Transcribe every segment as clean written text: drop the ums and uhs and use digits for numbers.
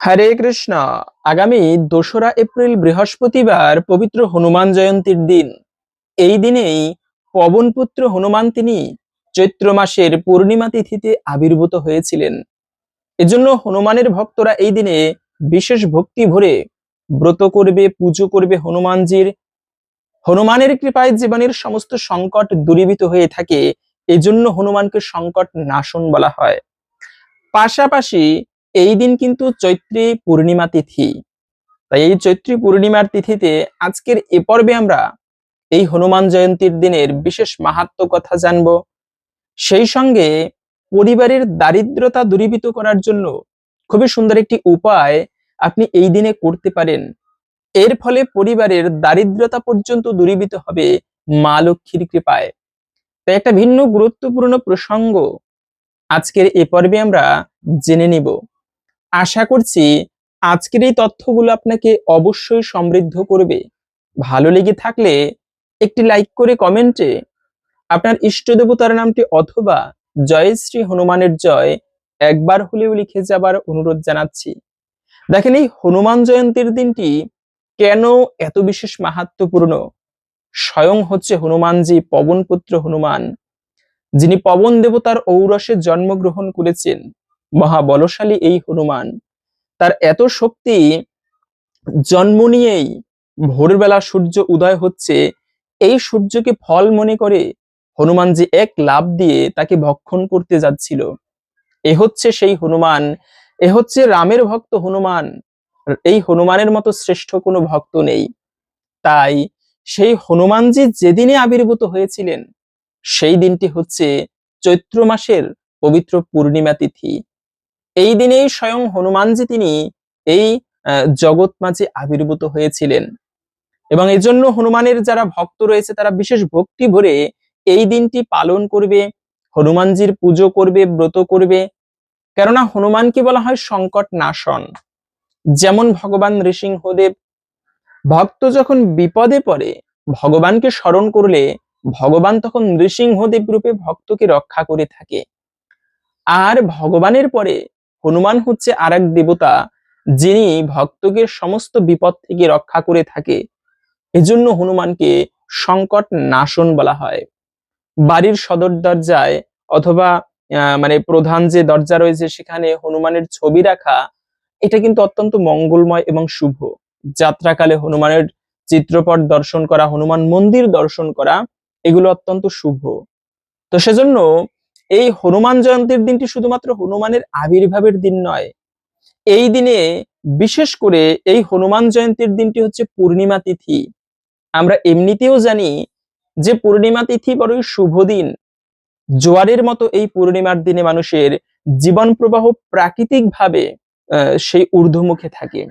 হরে কৃষ্ণ। আগামী 2রা এপ্রিল বৃহস্পতিবার পবিত্র হনুমান জয়ন্তীর দিন। এই দিনেই পবনপুত্র হনুমান তিনি চৈত্র মাসের পূর্ণিমা তিথিতে আবির্ভূত হয়েছিলেন। এজন্য হনুমানের ভক্তরা এই দিনে বিশেষ ভক্তি ভরে ব্রত করবে, পুজো করবে হনুমানজির। হনুমানের কৃপায় জীবনের সমস্ত সংকট দূরীভূত হয়ে থাকে। এজন্য হনুমানকে সংকট নাশন বলা হয়। পাশাপাশি এই দিন কিন্তু চৈত্রী পূর্ণিমা তিথি। তাই এই চৈত্রী পূর্ণিমার তিথিতে আজকের এ পর্বে আমরা এই হনুমান জয়ন্তীর দিনের বিশেষ মাহাত্ম্য কথা জানব। সেই সঙ্গে পরিবারের দারিদ্রতা দূরীভূত করার জন্য খুবই সুন্দর একটি উপায় আপনি এই দিনে করতে পারেন। এর ফলে পরিবারের দারিদ্রতা পর্যন্ত দূরীভূত হবে মা লক্ষ্মীর কৃপায়। তাই একটা ভিন্ন গুরুত্বপূর্ণ প্রসঙ্গ আজকের এ পর্বে আমরা জেনে নিব। আশা করছি আজকের এই তথ্যগুলো আপনাকে অবশ্যই সমৃদ্ধ করবে। ভালো লেগে থাকলে একটি লাইক করে কমেন্টে আপনার ইষ্ট দেবতার নামটি অথবা জয় শ্রী হনুমানের জয় একবার হলেও লিখে যাবার অনুরোধ জানাচ্ছি। দেখেন, এই হনুমান জয়ন্তীর দিনটি কেন এত বিশেষ মাহাত্ম্যপূর্ণ। স্বয়ং হচ্ছে হনুমানজি পবনপুত্র হনুমান, যিনি পবন দেবতার ঔরসে জন্মগ্রহণ করেছেন। মহাবলশালী এই হনুমান, তার এত শক্তি, জন্ম নিয়েই ভোরবেলা সূর্য উদয় হচ্ছে, এই সূর্যকে ফল মনে করে হনুমানজি এক লাফ দিয়ে তাকে ভক্ষণ করতে যাচ্ছিল। এ হচ্ছে সেই হনুমান, এ হচ্ছে রামের ভক্ত হনুমান। এই হনুমানের মতো শ্রেষ্ঠ কোনো ভক্ত নেই। তাই সেই হনুমানজি যেদিনে আবির্ভূত হয়েছিলেন সেই দিনটি হচ্ছে চৈত্র মাসের পবিত্র পূর্ণিমা তিথি। এই দিনেই স্বয়ং হনুমানজি তিনি এই জগৎ মাঝে আবির্ভূত হয়েছিলেন। এবং এই জন্য হনুমানের যারা ভক্ত রয়েছে তারা বিশেষ ভক্তি ভরে এই দিনটি পালন করবে, হনুমানজির পুজো করবে, ব্রত করবে। কেননা হনুমানকে বলা হয় সংকট নাশন। যেমন ভগবান নৃসিংহদেব, ভক্ত যখন বিপদে পড়ে ভগবানকে স্মরণ করলে ভগবান তখন নৃসিংহদেব রূপে ভক্তকে রক্ষা করে থাকে। আর ভগবানের পরে হনুমান হচ্ছে আর এক দেবতা, যিনি ভক্তকে সমস্ত বিপদ থেকে রক্ষা করে থাকে। এজন্য হনুমানকে সংকট নাশন বলা হয়। বাড়ির সদর দরজায় অথবা মানে প্রধান যে দরজা রয়েছে সেখানে হনুমানের ছবি রাখা, এটা কিন্তু অত্যন্ত মঙ্গলময় এবং শুভ। যাত্রাকালে হনুমানের চিত্রপট দর্শন করা, হনুমান মন্দির দর্শন করা, এগুলো অত্যন্ত শুভ। তো সেজন্য এই হনুমান জয়ন্তীর দিনটি শুধুমাত্র হনুমানের আবির্ভাবের দিন নয়। এই দিনে বিশেষ করে এই হনুমান জয়ন্তীর দিনটি হচ্ছে পূর্ণিমা তিথি। আমরা এমনিতেও জানি যে পূর্ণিমা তিথি বড়ই শুভ দিন। জোয়ারের মতো এই পূর্ণিমার দিনে মানুষের জীবন প্রবাহ প্রাকৃতিক ভাবে সেই ঊর্ধ্বমুখে থাকে।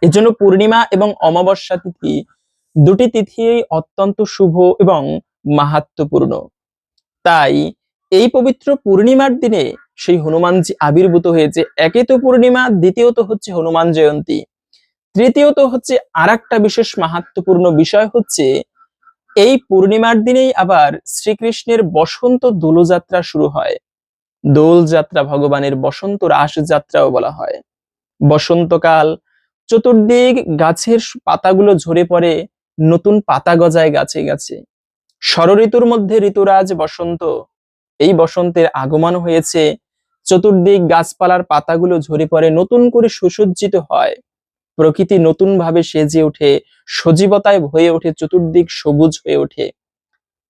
এজন্য পূর্ণিমা এবং অমাবস্যা তিথি, দুটি তিথি অত্যন্ত শুভ এবং মাহাত্ম্যপূর্ণ। তাই এই পবিত্র পূর্ণিমার দিনে সেই হনুমানজি আবির্ভূত হয়েছে। একে তো পূর্ণিমা, দ্বিতীয়ত হচ্ছে হনুমান জয়ন্তী, তৃতীয়ত হচ্ছে আর একটা বিশেষ মাহাত্ম্যপূর্ণ বিষয় হচ্ছে এই পূর্ণিমার দিনেই আবার শ্রীকৃষ্ণের বসন্ত দোলযাত্রা শুরু হয়। দোল যাত্রা ভগবানের বসন্ত রাস যাত্রাও বলা হয়। বসন্তকাল, চতুর্দিক গাছের পাতাগুলো ঝরে পড়ে, নতুন পাতা গজায় গাছে গাছে। ষড়ঋতুর মধ্যে ঋতুরাজ বসন্ত, এই বসন্তের আগমন হয়েছে। চতুর্দিক গাছপালার পাতাগুলো ঝরে পড়ে, নতুন করে সুসজ্জিত হয়। প্রকৃতি নতুন ভাবে সেজে ওঠে, সজীবতায় ভরে ওঠে, চতুর্দিক সবুজ হয়ে ওঠে।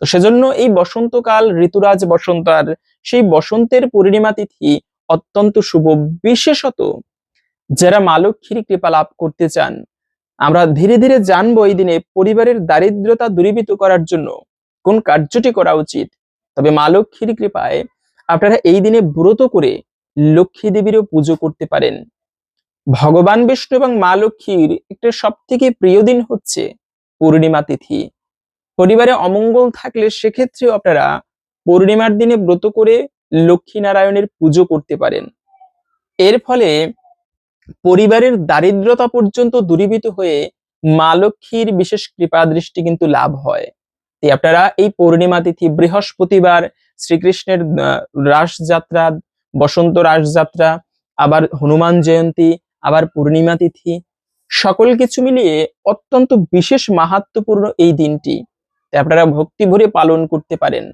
তো সেজন্য এই বসন্তকাল, ঋতুরাজ বসন্ত, আর সেই বসন্তের পূর্ণিমা তিথি অত্যন্ত শুভ। বিশেষত যারা মা লক্ষ্মীর কৃপা লাভ করতে চান, আমরা ধীরে ধীরে জানবো এই দিনে পরিবারের দারিদ্রতা দূরীভূত করার জন্য কোন কার্যটি করা উচিত। তবে মা লক্ষ্মীর কৃপায় আপনারা এই দিনে ব্রত করে লক্ষ্মী দেবীরও পুজো করতে পারেন। ভগবান বিষ্ণু এবং মা লক্ষ্মীর একটা সব থেকে প্রিয় দিন হচ্ছে পূর্ণিমা তিথি। পরিবারে অমঙ্গল থাকলে সেক্ষেত্রেও আপনারা পূর্ণিমার দিনে ব্রত করে লক্ষ্মী নারায়ণের পুজো করতে পারেন। এর ফলে পরিবারের দারিদ্রতা পর্যন্ত দূরীভূত হয়ে মা লক্ষ্মীর বিশেষ কৃপা দৃষ্টি কিন্তু লাভ হয়। তাই আপনারা এই পূর্ণিমা তিথি, বৃহস্পতিবার শ্রীকৃষ্ণের রাস যাত্রা, বসন্ত রাস যাত্রা, আবার হনুমান জয়ন্তী, আবার পূর্ণিমা তিথি, সকল কিছু মিলিয়ে অত্যন্ত বিশেষ মাহাত্ম্যপূর্ণ এই দিনটি, তাই আপনারা ভক্তি ভরে পালন করতে পারেন।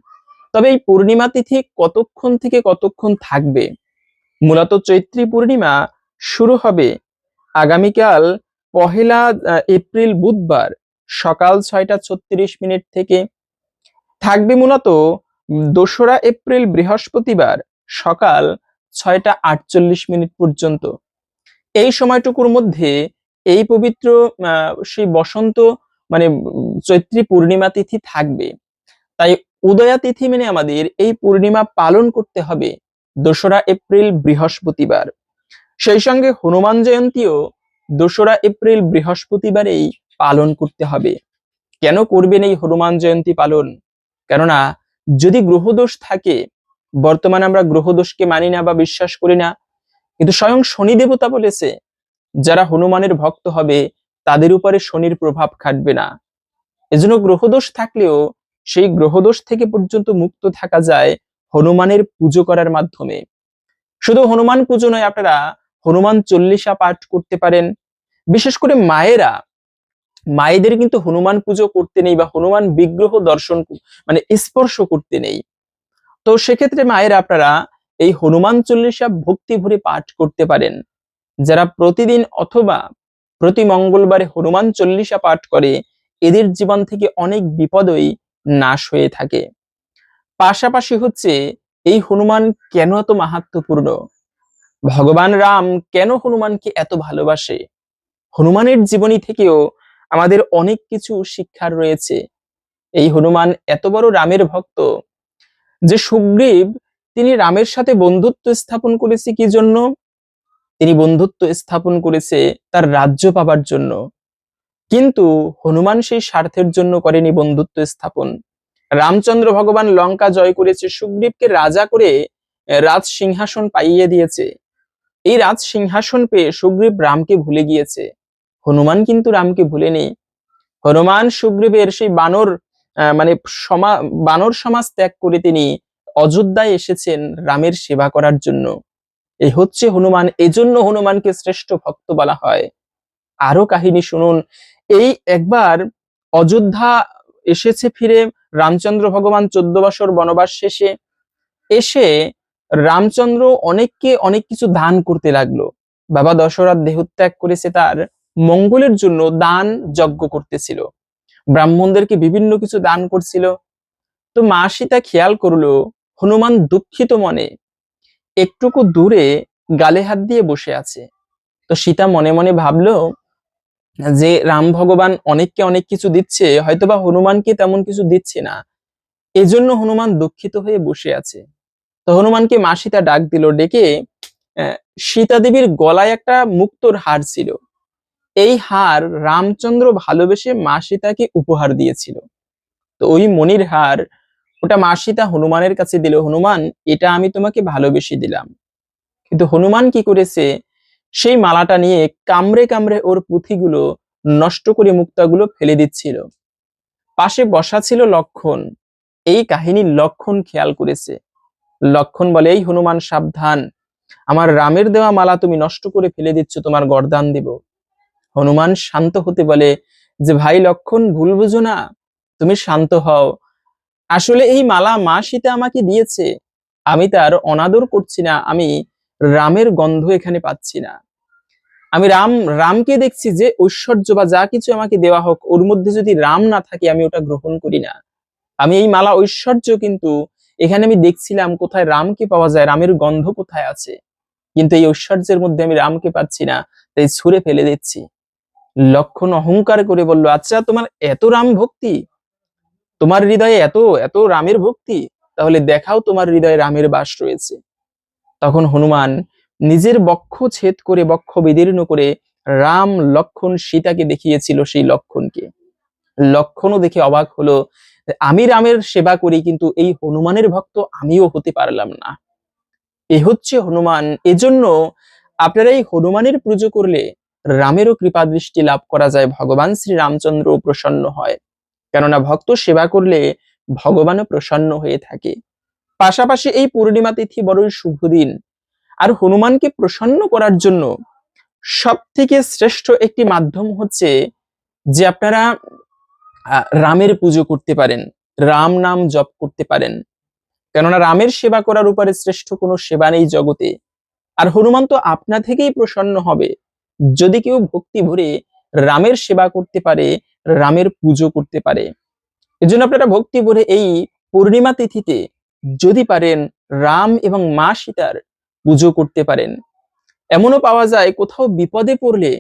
তবে এই পূর্ণিমা তিথি কতক্ষণ থেকে কতক্ষণ থাকবে? মূলত চৈত্রী পূর্ণিমা শুরু হবে আগামীকাল 1 এপ্রিল বুধবার সকাল 6টা 36 মিনিট থেকে, থাকবে মূলত 2রা এপ্রিল বৃহস্পতিবার সকাল 6টা 48 মিনিট পর্যন্ত। এই সময়টুকুর মধ্যে এই পবিত্র সেই বসন্ত মানে চৈত্রী পূর্ণিমা তিথি থাকবে। তাই উদয়া তিথি মেনে আমাদের এই পূর্ণিমা পালন করতে হবে 2রা এপ্রিল বৃহস্পতিবার। সেই সঙ্গে হনুমান জয়ন্তীও 2রা এপ্রিল বৃহস্পতিবারেই পালন করতে হবে। কেন করবেন এই হনুমান জয়ন্তী পালন? কেননা যদি গ্রহদোষ থাকে, বর্তমানে আমরা গ্রহদোষকে মানি না বা বিশ্বাস করি না, কিন্তু স্বয়ং শনি দেবতা বলেছে যারা হনুমানের ভক্ত হবে তাদের উপরে শনির প্রভাব খাটবে না। এজন্য গ্রহদোষ থাকলেও সেই গ্রহদোষ থেকে পর্যন্ত মুক্ত থাকা যায় হনুমানের পুজো করার মাধ্যমে। শুধু হনুমান পুজো নয়, আপনারা হনুমান চল্লিশা পাঠ করতে পারেন। বিশেষ করে মায়েদের কিন্তু হনুমান পুজো করতে নেই বা হনুমান বিগ্রহ দর্শন স্পর্শ করতে নেই। তো সেক্ষেত্রে মায়েরা আপনারা এই হনুমান চল্লিশা ভক্তি ভরে পাঠ করতে পারেন। যারা প্রতিদিন অথবা প্রতি মঙ্গলবারে হনুমান চল্লিশা পাঠ করে এদের জীবন থেকে অনেক বিপদই নাশ হয়ে থাকে। পাশাপাশি হচ্ছে এই হনুমান কেন এত মাহাত্ম্যপূর্ণ, ভগবান রাম কেন হনুমানকে এত ভালোবাসে, হনুমানের জীবনী থেকেও আমাদের অনেক কিছু শিক্ষার রয়েছে। এই হনুমান এত বড় রামের ভক্ত যে সুগ্রীব তিনি রামের সাথে বন্ধুত্ব স্থাপন করেছে কি জন্য? তিনি বন্ধুত্ব স্থাপন করেছে তার রাজ্য পাবার জন্য, কিন্তু হনুমান সেই স্বার্থের জন্য করেনি বন্ধুত্ব স্থাপন। রামচন্দ্র ভগবান লঙ্কা জয় করেছে, সুগ্রীবকে রাজা করে রাজ সিংহাসন পাইয়ে দিয়েছে। এই রাজ সিংহাসন পেয়ে সুগ্রীব রামকে ভুলে গিয়েছে, হনুমান কিন্তু রামকে ভুলেনি। হনুমান সুগ্রীবের সেই বানর সমাজ ত্যাগ করে তিনি অযোধ্যায় এসেছেন রামের সেবা করার জন্য। এই হচ্ছে হনুমান, এজন্য হনুমানকে শ্রেষ্ঠ ভক্ত বলা হয়। আরো কাহিনী শুনুন। এই একবার অযোধ্যা এসেছে ফিরে রামচন্দ্র ভগবান 14 বছর বনবাস শেষে এসে রামচন্দ্র অনেককে অনেক কিছু দান করতে লাগলো। বাবা দশরথ দেহত্যাগ করেছে তার মঙ্গলের জন্য, দান যজ্ঞ করতেছিল, ব্রাহ্মণদেরকে বিভিন্ন কিছু দান করছিল। তো মা সীতা খেয়াল করলো হনুমান দুঃখিত মনে একটুকু দূরে গালে হাত দিয়ে বসে আছে। তো সীতা মনে মনে ভাবলো যে রাম ভগবান অনেককে অনেক কিছু দিচ্ছে, হয়তোবা হনুমানকে তেমন কিছু দিচ্ছে না, এজন্য হনুমান দুঃখিত হয়ে বসে আছে। তো হনুমানকে মা সীতা ডাক দিল, ডেকে সীতা দেবীর গলায় একটা মুক্তোর হার ছিল, এই হার রামচন্দ্র ভালোবেসে মা সীতাকে উপহার দিয়েছিল। তো ওই মণির হার ওটা মা সীতা হনুমানের কাছে দিল, হনুমান এটা আমি তোমাকে ভালোবেসে দিলাম। কিন্তু হনুমান কি করেছে, সেই মালাটা নিয়ে কামড়ে কামড়ে ওর পুঁথিগুলো নষ্ট করে মুক্তাগুলো ফেলে দিচ্ছিল। পাশে বসা ছিল লক্ষণ, এই কাহিনী লক্ষণ খেয়াল করেছে। লক্ষণ বলে, এই হনুমান সাবধান, আমার রামের দেওয়া মালা তুমি নষ্ট করে ফেলে দিচ্ছ, তোমার গর্দান দিব। হনুমান শান্ত হতে বলে যে ভাই লক্ষণ, ভুল বুঝো না, তুমি শান্ত হও, আসলে এই মালা মা সীতা আমাকে দিয়েছে, আমি তার অনাদর করছি না, আমি রামের গন্ধ এখানে পাচ্ছি না, আমি রামকে দেখছি, যে ঐশ্বর্য বা যা কিছু আমাকে দেওয়া হোক ওর মধ্যে যদি রাম না থাকে আমি ওটা গ্রহণ করি না। আমি এই মালা ঐশ্বর্য, কিন্তু এখানে আমি দেখছিলাম কোথায় রামকে পাওয়া যায়, রামের গন্ধ কোথায় আছে, কিন্তু এই ঐশ্বর্যের মধ্যে আমি রামকে পাচ্ছি না, তাই ছুঁড়ে ফেলে দিচ্ছি। লক্ষণ অহংকার করে বলল, আচ্ছা তোমার এত রাম ভক্তি, তোমার হৃদয়ে এত এত রামের ভক্তি, তাহলে দেখাও তোমার হৃদয়ে রামের বাস রয়েছে। তখন হনুমান নিজের বক্ষ ছেদ করে, বক্ষ বিদীর্ণ করে রাম লক্ষণ সীতাকে দেখিয়েছিল সেই লক্ষণকে। লক্ষণও দেখে অবাক হলো, আমি রামের সেবা করি কিন্তু এই হনুমানের ভক্ত আমিও হতে পারলাম না। এ হচ্ছে হনুমান। এজন্য আপনারা এই হনুমানের পুজো করলে রামেরও কৃপা দৃষ্টি লাভ করা যায়, ভগবান শ্রী রামচন্দ্র প্রসন্ন হয়, কেননা ভক্ত সেবা করলে ভগবানও প্রসন্ন হয়ে থাকে। পাশাপাশি এই পূর্ণিমা তিথি বড়ই শুভ দিন, আর হনুমানকে প্রসন্ন করার জন্য সব থেকে শ্রেষ্ঠ একটি মাধ্যম হচ্ছে যে আপনারা রামের পুজো করতে পারেন, রাম নাম জপ করতে পারেন। কেননা রামের সেবা করার উপরে শ্রেষ্ঠ কোনো সেবা নেই জগতে। আর হনুমান তো আপনা থেকেই প্রসন্ন হবে যদি কেউ ভক্তি ভরে রামের সেবা করতে পারে, রামের পুজো করতে পারে। এজন্য আপনারা ভক্তি ভরে এই পূর্ণিমা তিথিতে যদি পারেন রাম এবং মা সীতার পুজো করতে পারেন। এমনও পাওয়া যায় কোথাও বিপদে পড়লে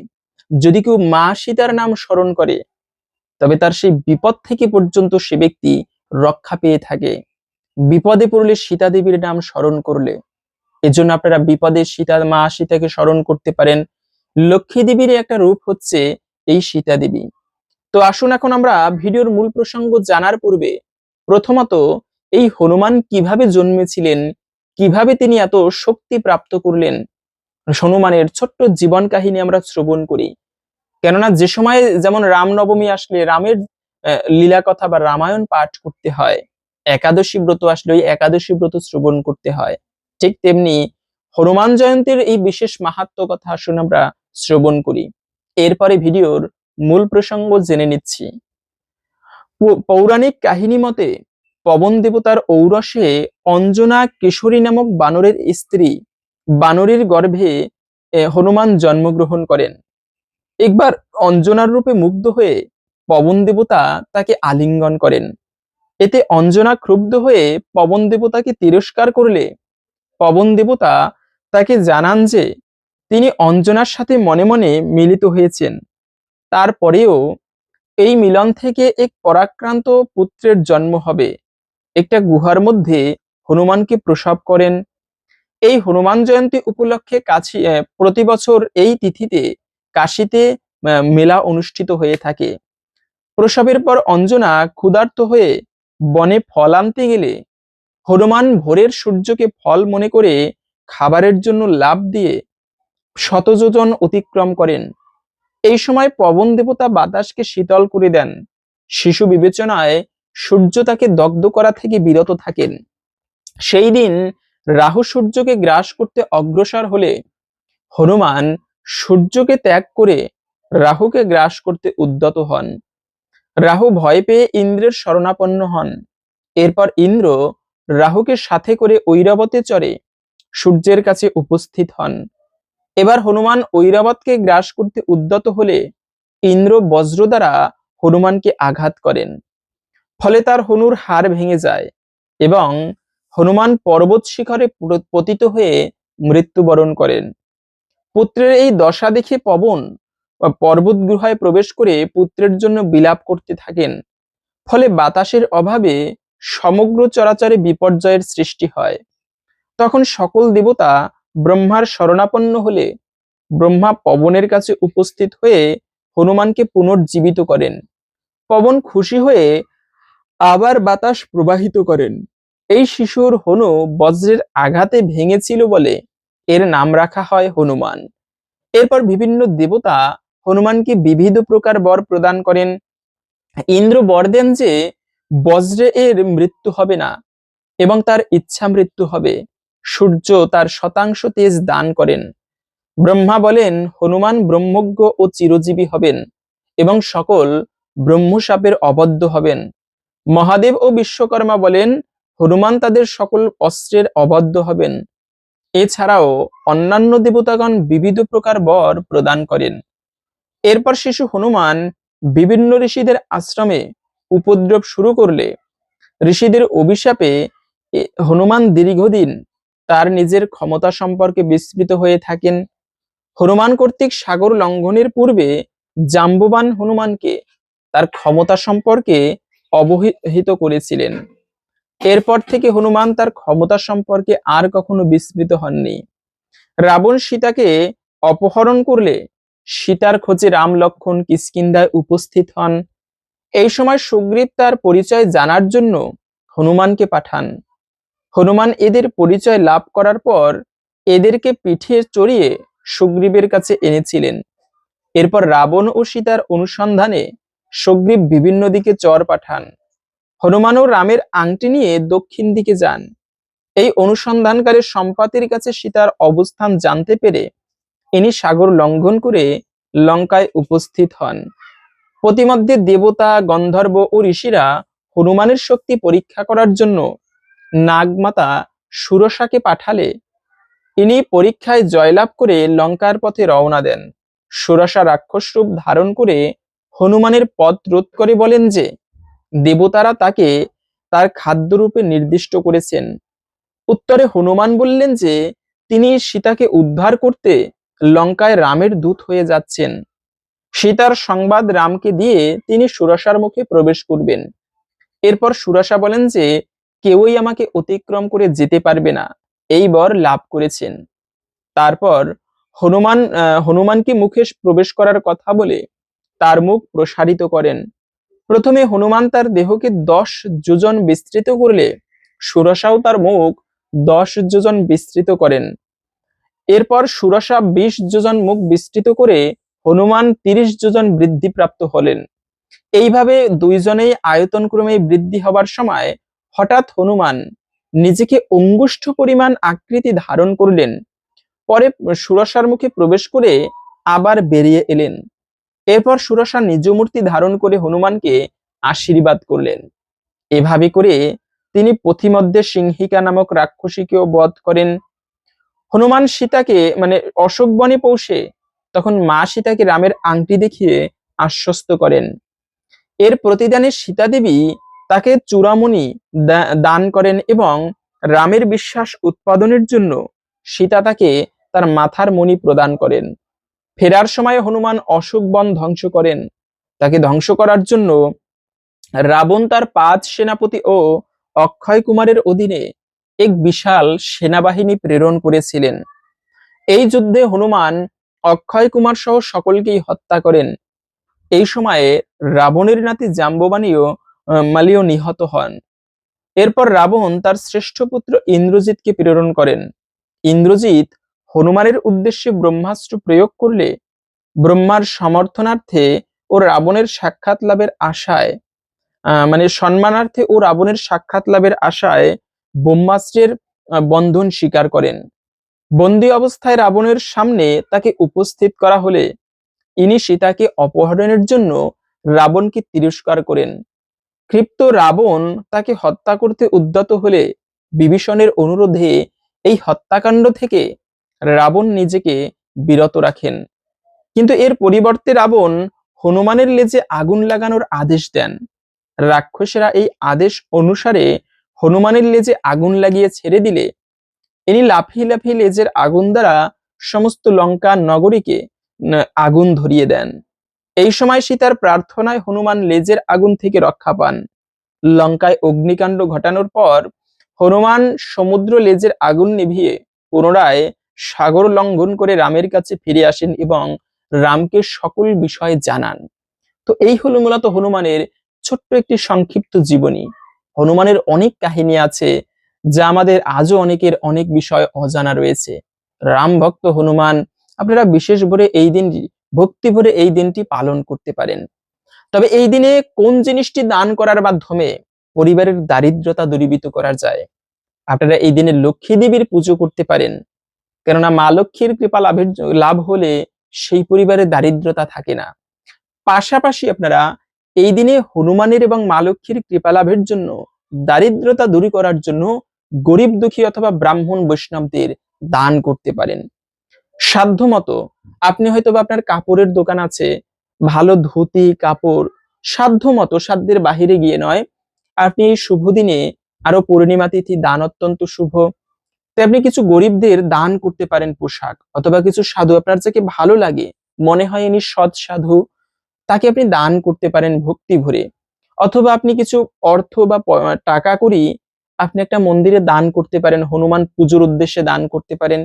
যদি কেউ মা সীতার নাম স্মরণ করে তবে তার সেই বিপদ থেকে পর্যন্ত সে ব্যক্তি রক্ষা পেয়ে থাকে। বিপদে পড়লে সীতা দেবীর নাম স্মরণ করলে। এজন্য আপনারা বিপদে মা সীতাকে স্মরণ করতে পারেন। লক্ষ্মী দেবীর একটা রূপ হচ্ছে এই সীতা দেবী। তো আসুন এখন আমরা ভিডিওর মূল প্রসঙ্গ জানার পূর্বে প্রথমত এই হনুমান কিভাবে জন্মেছিলেন, কিভাবে তিনি এত শক্তি প্রাপ্ত করলেন, হনুমানের ছোট্ট জীবন কাহিনী আমরা শ্রবণ করি। কেননা যে সময় যেমন রামনবমী আসলে রামের লীলা কথা বা রামায়ণ পাঠ করতে হয়, একাদশী ব্রত আসলে ওই একাদশী ব্রত শ্রবণ করতে হয়, ঠিক তেমনি হনুমান জয়ন্তীর এই বিশেষ মাহাত্ম্য কথা আসুন আমরা শ্রবণ করি। এরপরে ভিডিওর মূল প্রসঙ্গ জেনে নিচ্ছি। পৌরাণিক কাহিনী মতে পবন দেবতার ঔরসে অঞ্জনা কেশরী নামক বানরের স্ত্রী বানরীর গর্ভে হনুমান জন্মগ্রহণ করেন। একবার অঞ্জনার রূপে মুগ্ধ হয়ে পবন দেবতা তাকে আলিঙ্গন করেন। এতে অঞ্জনা ক্ষুব্ধ হয়ে পবন দেবতাকে তিরস্কার করলে পবন দেবতা তাকে জানান যে তিনি অঞ্জনার সাথে মনে মনে মিলিত হয়েছেন। তারপরেও এই মিলন থেকে এক পরাক্রান্ত পুত্রের জন্ম হবে। একটা গুহার মধ্যে হনুমানকে প্রসব করেন। এই হনুমান জয়ন্তী উপলক্ষে প্রতি বছর এই তিথিতে কাশীতে মেলা অনুষ্ঠিত হয়ে থাকে। প্রসবের পর অঞ্জনা ক্ষুধার্ত হয়ে বনে ফল আনতে গেলে হনুমান ভোরের সূর্যকে ফল মনে করে খাবারের জন্য লাফ দিয়ে শত যোজন অতিক্রম করেন। এই সময় পবন দেবতা বাতাসকে শীতল করে দেন। শিশু বিবেচনায় সূর্য তাকে দগ্ধ করা থেকে বিরত থাকেন। সেই দিন রাহু সূর্যকে গ্রাস করতে অগ্রসর হলে হনুমান সূর্যকে ত্যাগ করে রাহুকে গ্রাস করতে উদ্যত হন। রাহু ভয় পেয়ে ইন্দ্রের শরণাপন্ন হন। এরপর ইন্দ্র রাহুকে সাথে করে ঐরাবতে চড়ে সূর্যের কাছে উপস্থিত হন। এবার হনুমান ঐরাবতকে গ্রাস করতে উদ্যত হলে ইন্দ্র বজ্র দ্বারা হনুমানকে আঘাত করেন। ফলে তার হনুর হাড় ভেঙে যায় এবং হনুমান পর্বত শিখরে পতিত হয়ে মৃত্যুবরণ করেন। পুত্রের এই দশা দেখে পবন পর্বত গুহায় প্রবেশ করে পুত্রের জন্য বিলাপ করতে থাকেন। ফলে বাতাসের অভাবে সমগ্র চরাচরে বিপর্যয়ের সৃষ্টি হয়। তখন সকল দেবতা ব্রহ্মার শরণাপন্ন হলে ব্রহ্মা পবনের কাছে উপস্থিত হয়ে হনুমানকে পুনর্জীবিত করেন। পবন খুশি হয়ে আবার বাতাস প্রবাহিত করেন। এই শিশুর হনু বজ্রের আঘাতে ভেঙেছিল বলে এর নাম রাখা হয় হনুমান। এরপর বিভিন্ন দেবতা হনুমানকে বিবিধ প্রকার বর প্রদান করেন। ইন্দ্র বর দেন যে বজ্রে এর মৃত্যু হবে না এবং তার ইচ্ছা মৃত্যু হবে। সূর্য তার শতাংশ তেজ দান করেন। ব্রহ্মা বলেন হনুমান ব্রহ্মজ্ঞ ও চিরজীবী হবেন এবং সকল ব্রহ্মশাপের অবদ্ধ হবেন। মহাদেব ও বিশ্বকর্মা বলেন হনুমান তাদের সকল অস্ত্রের অবদ্ধ হবেন। এছাড়াও অন্যান্য দেবতাগণ বিবিধ প্রকার বর প্রদান করেন। এরপর শিশু হনুমান বিভিন্ন ঋষিদের আশ্রমে উপদ্রব শুরু করলে ঋষিদের অভিশাপে হনুমান দীর্ঘদিন তার নিজের ক্ষমতা সম্পর্কে বিস্মৃত হয়ে থাকেন। হনুমান কর্তৃক সাগর লঙ্ঘনের পূর্বে জাম্ববান হনুমানকে তার ক্ষমতা সম্পর্কে অবহিত করেছিলেন। এরপর থেকে হনুমান তার ক্ষমতা সম্পর্কে আর কখনো বিস্মৃত হননি। রাবণ সীতাকে অপহরণ করলে সীতার খোঁজে রাম লক্ষ্মণ কিষ্কিন্ধায় উপস্থিত হন। এই সময় সুগ্রীব তার পরিচয় জানার জন্য হনুমানকে পাঠান। হনুমান এদের পরিচয় লাভ করার পর এদেরকে পিঠে চড়িয়ে সুগ্রীবের কাছে এনেছিলেন। এরপর রাবণ ও সীতার অনুসন্ধানে সুগ্রীব বিভিন্ন দিকে চর পাঠান। হনুমান ও রামের আংটি নিয়ে দক্ষিণ দিকে যান। এই অনুসন্ধানকারী সম্পাতির কাছে সীতার অবস্থান জানতে পেরে ইনি সাগর লঙ্ঘন করে লঙ্কায় উপস্থিত হন। প্রতিমধ্যে দেবতা, গন্ধর্ব ও ঋষিরা হনুমানের শক্তি পরীক্ষা করার জন্য নাগমাতা সুরসাকে পাঠালে ইনি পরীক্ষায় জয়লাভ করে লঙ্কার পথে রওনা দেন। সুরসা রাক্ষস রূপ ধারণ করে হনুমানের পথ রোধ করে বলেন যে দেবতারা তাকে তার খাদ্যরূপে নির্দিষ্ট করেছেন। উত্তরে হনুমান বললেন যে তিনি সীতাকে উদ্ধার করতে লঙ্কায় রামের দূত হয়ে যাচ্ছেন। সীতার সংবাদ রামকে দিয়ে তিনি সুরসার মুখে প্রবেশ করবেন। এরপর সুরসা বলেন যে কেউই আমাকে অতিক্রম করে যেতে পারবে না, এই বর লাভ করেছেন। তারপর হনুমানকে মুখে প্রবেশ করার কথা বলে তার মুখ প্রসারিত করেন। প্রথমে হনুমান তার দেহকে 10 যোজন বিস্তৃত করলে সুরসাও তার মুখ 10 যোজন বিস্তৃত করেন। এরপর সুরসা 20 যোজন মুখ বিস্তৃত করে হনুমান 30 যোজন বৃদ্ধিপ্রাপ্ত হলেন। এইভাবে দুইজনেই আয়তনক্রমে বৃদ্ধি হবার সময় হঠাৎ হনুমান নিজেকে অঙ্গুষ্ঠ পরিমাণ আকৃতি ধারণ করলেন। পরে সুরসার মুখে প্রবেশ করে আবার বেরিয়ে এলেন। এরপর সুরসা নিজ মূর্তি ধারণ করে হনুমানকে আশীর্বাদ করলেন। এভাবে করে তিনি পথিমধ্যে সিংহিকা নামক রাক্ষসীকেও বধ করেন। হনুমান সীতাকে অশোক বনে পৌঁছে তখন মা সীতাকে রামের আংটি দেখিয়ে আশ্বস্ত করেন। এর প্রতিদানে সীতা দেবী তাকে চূড়ামণি দান করেন এবং রামের বিশ্বাস উৎপাদনের জন্য সীতা তাকে তার মাথার মণি প্রদান করেন। ফেরার সময় হনুমান অশোক বন ধ্বংস করেন। তাকে ধ্বংস করার জন্য রাবণ তার 5 সেনাপতি ও অক্ষয় কুমারের অধীনে এক বিশাল সেনাবাহিনী প্রেরণ করেছিলেন। এই যুদ্ধে হনুমান অক্ষয় কুমার সহ সকলকেই হত্যা করেন। এই সময়ে রাবণের নাতি জাম্ববানীও মালিও নিহত হন। এরপর রাবণ তার শ্রেষ্ঠ পুত্র ইন্দ্রজিৎকে প্রেরণ করেন। ইন্দ্রজিৎ হনুমানের উদ্দেশ্যে ব্রহ্মাস্ত্র প্রয়োগ করলে ব্রহ্মার সমর্থনার্থে ও রাবণের সাক্ষাৎ লাভের আশায় সম্মানার্থে ও রাবণের সাক্ষাৎ লাভের আশায় ব্রহ্মাস্ত্রের বন্ধন স্বীকার করেন। বন্দী অবস্থায় রাবণের সামনে তাকে উপস্থিত করা হলে ইনি সীতাকে অপহরণের জন্য রাবণকে তিরস্কার করেন। ক্ষিপ্ত রাবণ তাকে হত্যা করতে উদ্যত হলে বিভীষণের অনুরোধে এই হত্যাকাণ্ড থেকে রাবণ নিজেকে বিরত রাখেন। কিন্তু এর পরিবর্তে রাবণ হনুমানের লেজে আগুন লাগানোর আদেশ দেন। রাক্ষসেরা এই আদেশ অনুসারে হনুমানের লেজে আগুন লাগিয়ে ছেড়ে দিলে ইনি লাফিয়ে লাফিয়ে লেজের আগুন দ্বারা সমস্ত লঙ্কা নগরীকে আগুন ধরিয়ে দেন। এই সময় সীতার প্রার্থনায় হনুমান লেজের আগুন থেকে রক্ষা পান। লঙ্কায় অগ্নিকাণ্ড ঘটানোর পর হনুমান সমুদ্র লেজের আগুন নিভিয়ে পুনরায় সাগর লঙ্ঘন করে রামের কাছে ফিরে আসেন এবং রামকে সকল বিষয় জানান। তো এই হলো মূলত হনুমানের ছোট্ট একটি সংক্ষিপ্ত জীবনী। হনুমানের অনেক কাহিনী আছে যা আমাদের আজও অনেকের অনেক বিষয় অজানা রয়েছে। রাম ভক্ত হনুমান আপনারা বিশেষ ভরে এই দিন ভক্তি ভরে এই দিনটি পালন করতে পারেন। তবে এই দিনে কোন জিনিসটি দান করার মাধ্যমে পরিবারের দারিদ্রতা দূরীভূত করা যায়? আপনারা এই দিনে লক্ষ্মী দেবীর পুজো করতে পারেন, কেননা মা লক্ষ্মীর কৃপা লাভ হলে সেই পরিবারে দারিদ্রতা থাকে না। পাশাপাশি আপনারা এই দিনে হনুমানের এবং মা লক্ষ্মীর কৃপা লাভের জন্য দারিদ্রতা দূর করার জন্য গরিব দুঃখী অথবা ব্রাহ্মণ বৈষ্ণবদের দান করতে পারেন। সাধ্যমতো আপনি হয়তো আপনার কাপড়ের দোকান আছে, ভালো ধুতি কাপড় সাধ্যমতো, সাধ্যের বাহিরে গিয়ে নয়, আপনি এই শুভ দিনে আরো পূর্ণিমা তিথি দান অত্যন্ত শুভ, তাই আপনি কিছু গরিবদের দান করতে পারেন পোশাক, অথবা কিছু সাধু আপনার যাকে ভালো লাগে মনে হয় ইনি সৎ সাধু, তাকে আপনি দান করতে পারেন ভক্তি ভরে। অথবা আপনি কিছু অর্থ বা টাকা করি আপনি একটা মন্দিরে দান করতে পারেন, হনুমান পুজোর উদ্দেশ্যে দান করতে পারেন।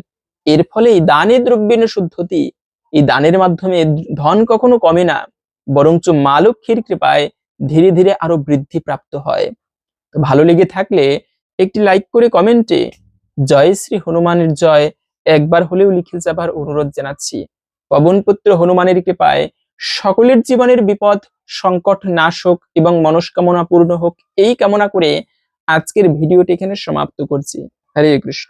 এর ফলে দানে দ্রব্যেন শুদ্ধতি, এই দানের মাধ্যমে ধন কখনো কমে না, বরঞ্চ মা লক্ষ্মীর কৃপায় ধীরে ধীরে আরো বৃদ্ধি প্রাপ্ত হয়। ভালো লেগে থাকলে একটি লাইক করে কমেন্টে জয় শ্রী হনুমানের জয় একবার হলেও লিখে যাবার অনুরোধ জানাচ্ছি। পবনপুত্র হনুমানের কৃপায় সকলের জীবনের বিপদ সংকট নাশ হোক এবং মনস্কামনা পূর্ণ হোক, এই কামনা করে আজকের ভিডিওটি এখানে সমাপ্ত করছি। হরে কৃষ্ণ।